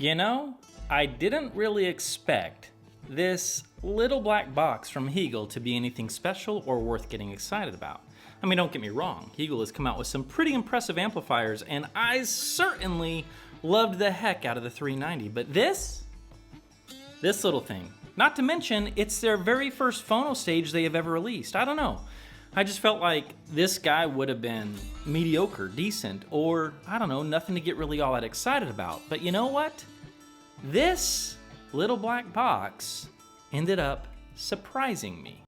You know, I didn't really expect this little black box from Heagle to be anything special or worth getting excited about. I mean, don't get me wrong, Heagle has come out with some pretty impressive amplifiers, and I certainly loved the heck out of the 390, but this little thing, not to mention, it's their very first phono stage they have ever released. I don't know. I just felt like this guy would have been mediocre, decent, or, I don't know, nothing to get really all that excited about. But you know what? This little black box ended up surprising me.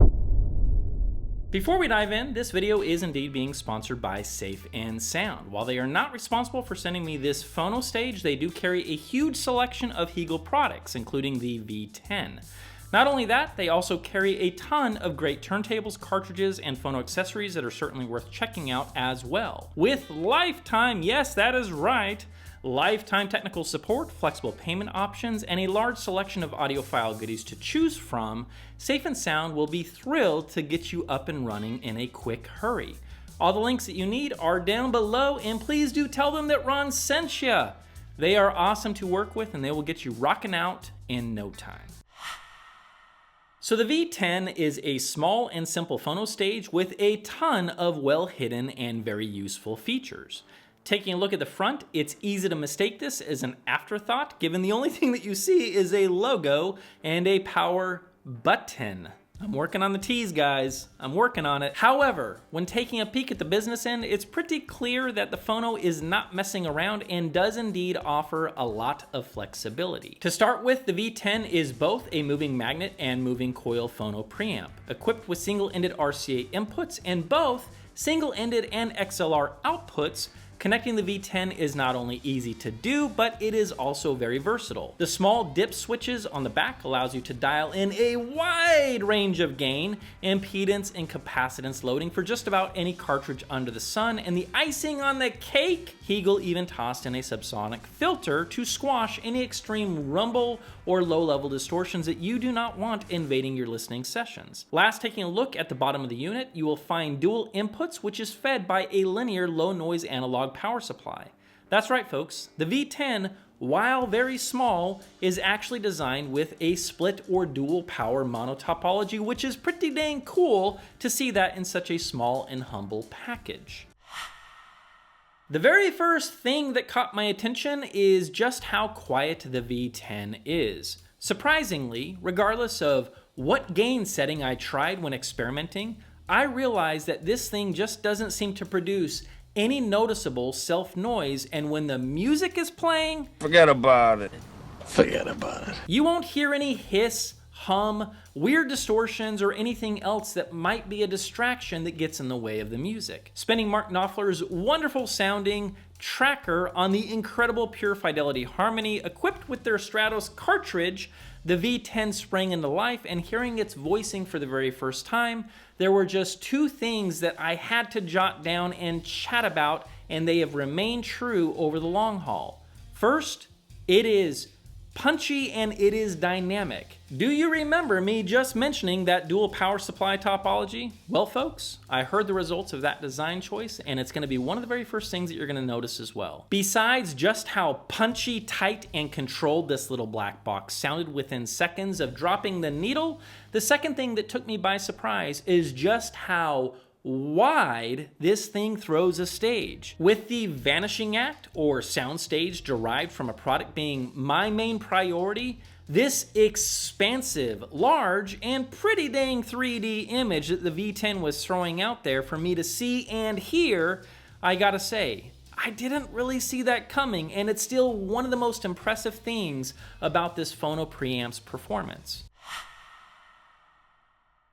Before we dive in, this video is indeed being sponsored by Safe & Sound. While they are not responsible for sending me this phono stage, they do carry a huge selection of Heagle products, including the V10. Not only that, they also carry a ton of great turntables, cartridges, and phono accessories that are certainly worth checking out as well. With lifetime, yes, that is right, lifetime technical support, flexible payment options, and a large selection of audiophile goodies to choose from, Safe & Sound will be thrilled to get you up and running in a quick hurry. All the links that you need are down below, and please do tell them that Ron sent ya. They are awesome to work with, and they will get you rocking out in no time. So the V10 is a small and simple phono stage with a ton of well-hidden and very useful features. Taking a look at the front, it's easy to mistake this as an afterthought, given the only thing that you see is a logo and a power button. I'm working on the T's, guys. I'm working on it. However, when taking a peek at the business end, it's pretty clear that the phono is not messing around and does indeed offer a lot of flexibility. To start with, the V10 is both a moving magnet and moving coil phono preamp, equipped with single-ended RCA inputs and both single-ended and XLR outputs. Connecting the V10 is not only easy to do, but it is also very versatile. The small dip switches on the back allows you to dial in a wide range of gain, impedance, and capacitance loading for just about any cartridge under the sun, and the icing on the cake, Heagle even tossed in a subsonic filter to squash any extreme rumble or low-level distortions that you do not want invading your listening sessions. Last, taking a look at the bottom of the unit, you will find dual inputs, which is fed by a linear low-noise analog power supply. That's right, folks. The V10, while very small, is actually designed with a split or dual power mono topology, which is pretty dang cool to see that in such a small and humble package. The very first thing that caught my attention is just how quiet the V10 is. Surprisingly, regardless of what gain setting I tried when experimenting, I realized that this thing just doesn't seem to produce any noticeable self-noise, and when the music is playing, forget about it. Forget about it. You won't hear any hiss, hum, weird distortions, or anything else that might be a distraction that gets in the way of the music. Spinning Mark Knopfler's wonderful sounding tracker on the incredible Pure Fidelity Harmony equipped with their Stratos cartridge, the V10 sprang into life, and hearing its voicing for the very first time, there were just two things that I had to jot down and chat about, and they have remained true over the long haul. First, it is punchy and it is dynamic. Do you remember me just mentioning that dual power supply topology? Well, folks, I heard the results of that design choice, and it's going to be one of the very first things that you're going to notice as well. Besides just how punchy, tight, and controlled this little black box sounded within seconds of dropping the needle, the second thing that took me by surprise is just how wide this thing throws a stage. With the vanishing act or soundstage derived from a product being my main priority, this expansive, large, and pretty dang 3D image that the V10 was throwing out there for me to see and hear, I gotta say, I didn't really see that coming, and it's still one of the most impressive things about this phono preamp's performance.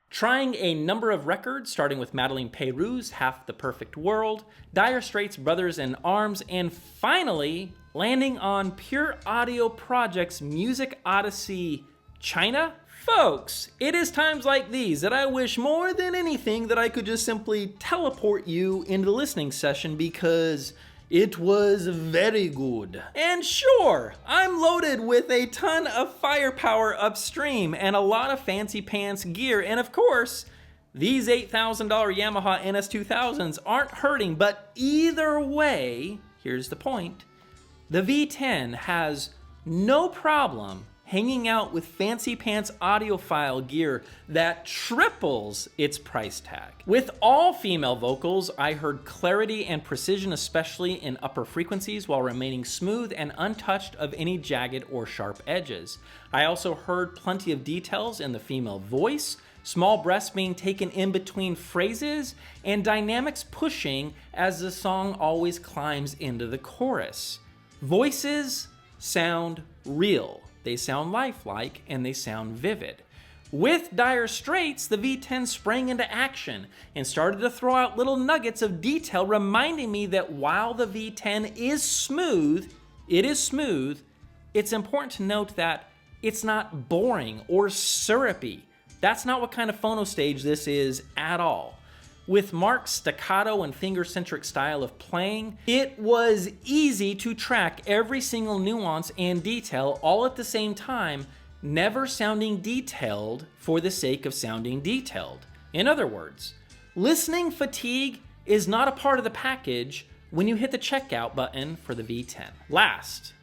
Trying a number of records, starting with Madeleine Peyroux's Half the Perfect World, Dire Straits' Brothers in Arms, and finally landing on Pure Audio Project's Music Odyssey China? Folks, it is times like these that I wish more than anything that I could just simply teleport you into the listening session, because it was very good. And sure, I'm loaded with a ton of firepower upstream and a lot of fancy pants gear, and of course, these $8,000 Yamaha NS2000s aren't hurting, but either way, here's the point, the V10 has no problem hanging out with fancy pants audiophile gear that triples its price tag. With all female vocals, I heard clarity and precision, especially in upper frequencies, while remaining smooth and untouched of any jagged or sharp edges. I also heard plenty of details in the female voice, small breaths being taken in between phrases, and dynamics pushing as the song always climbs into the chorus. Voices sound real. They sound lifelike, and they sound vivid. With Dire Straits, the V10 sprang into action and started to throw out little nuggets of detail, reminding me that while the V10 is smooth, it's important to note that it's not boring or syrupy. That's not what kind of phono stage this is at all. With Mark's staccato and finger-centric style of playing, it was easy to track every single nuance and detail all at the same time, never sounding detailed for the sake of sounding detailed. In other words, listening fatigue is not a part of the package when you hit the checkout button for the V10. Last,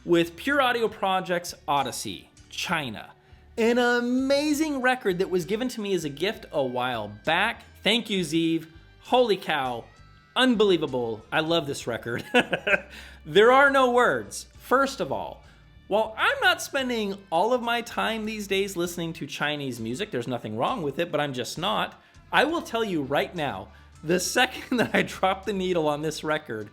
with Pure Audio Project's Odyssey, China. An amazing record that was given to me as a gift a while back. Thank you, Zeev. Holy cow. Unbelievable. I love this record. There are no words. First of all, while I'm not spending all of my time these days listening to Chinese music, there's nothing wrong with it, but I'm just not. I will tell you right now, the second that I dropped the needle on this record,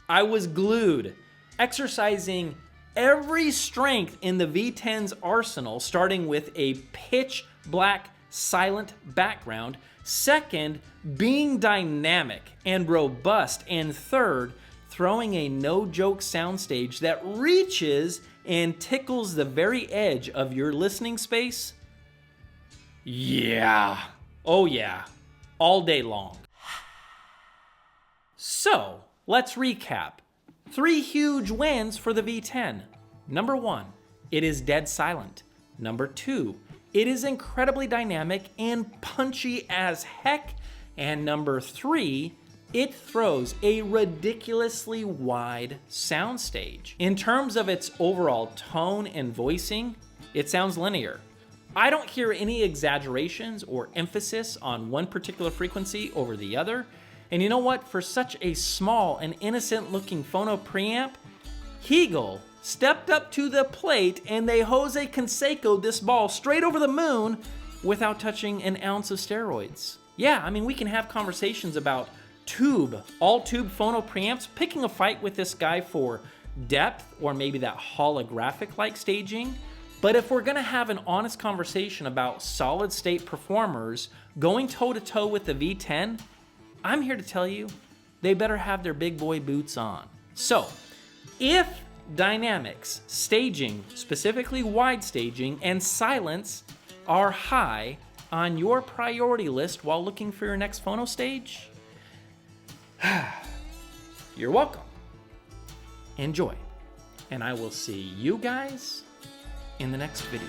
I was glued, exercising every strength in the V10's arsenal, starting with a pitch black silent background, second, being dynamic and robust, and third, throwing a no-joke soundstage that reaches and tickles the very edge of your listening space. Yeah. Oh yeah. All day long. So, let's recap. 3 huge wins for the V10. Number 1, it is dead silent. Number 2, it is incredibly dynamic and punchy as heck. And number 3, it throws a ridiculously wide soundstage. In terms of its overall tone and voicing, it sounds linear. I don't hear any exaggerations or emphasis on one particular frequency over the other. And you know what? For such a small and innocent looking phono preamp, Heagle stepped up to the plate and they Jose Canseco'd this ball straight over the moon without touching an ounce of steroids. Yeah, I mean, we can have conversations about all tube phono preamps, picking a fight with this guy for depth or maybe that holographic-like staging. But if we're gonna have an honest conversation about solid state performers going toe-to-toe with the V10, I'm here to tell you, they better have their big boy boots on. So, if dynamics, staging, specifically wide staging, and silence are high on your priority list while looking for your next phono stage, you're welcome. Enjoy. And I will see you guys in the next video.